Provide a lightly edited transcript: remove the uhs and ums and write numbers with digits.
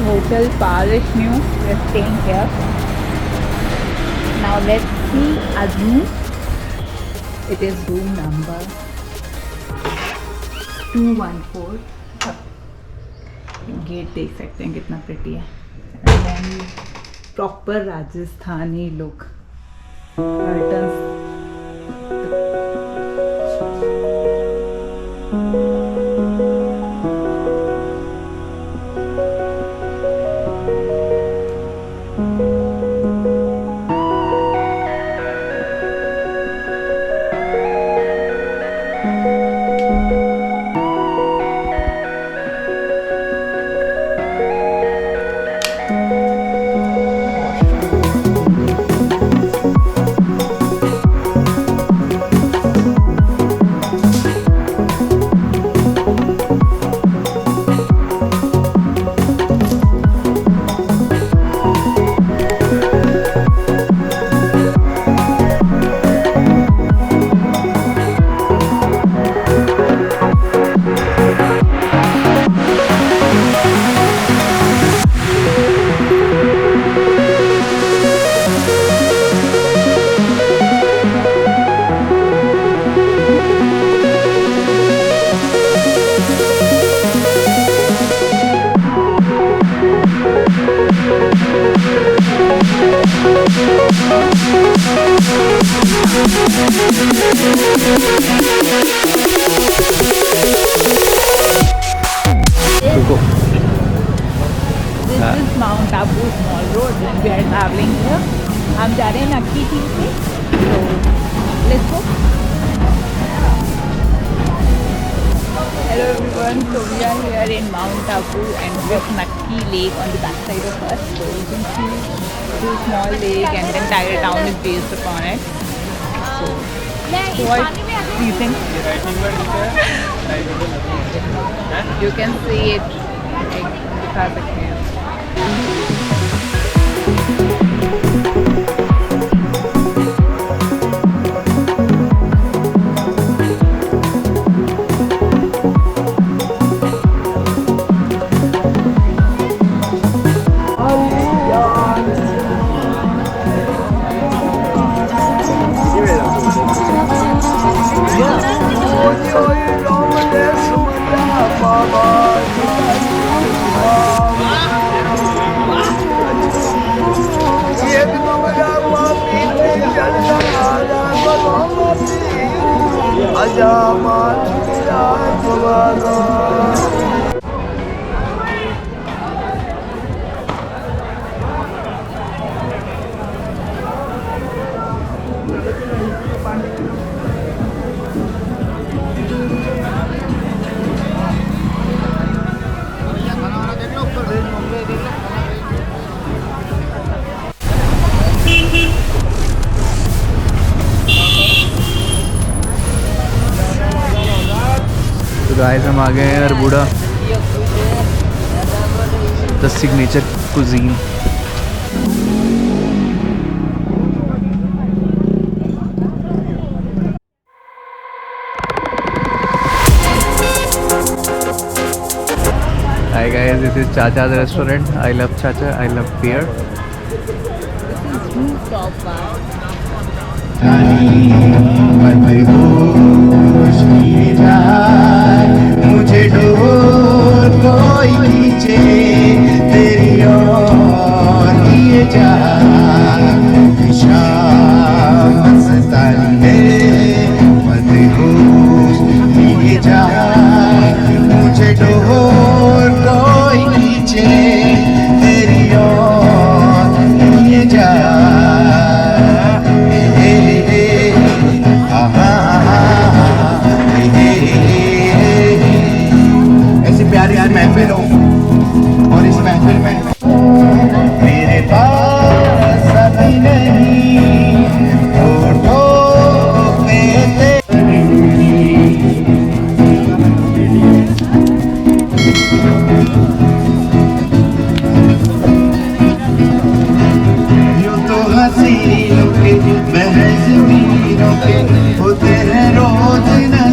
Hotel Parish New. We're staying here. Now let's see Ajmer. It is room number 214. Gate देख सकते हैं कितना pretty है. Proper Rajasthani look. Curtains mountabu small road and we are traveling here. हम जा रहे हैं नक्की झील पे. So let's go. Hello everyone. So we are here in Mountabu and with Nakki Lake on the back side of us. So you can see this small lake and the entire town is based upon it. So what do you think? You can see it. दिखा सकते हैं. Guys हम आ गए हैं और बूढ़ा the signature cuisine. Hi guys, this is Chacha's restaurant. I love Chacha. I love beer. Rooftop bar. मुझे door कोई खींचे तेरी ओर लिए जा शाम मस्तानी है मदहोश लिए जा मुझे डोर कोई खींचे तेरी ओर लिए जा महफिल हो और इस महफिल में मेरे पास अभी नहीं होठों पे यूं तो हसीनों के महज मीरों के होते हैं रोज न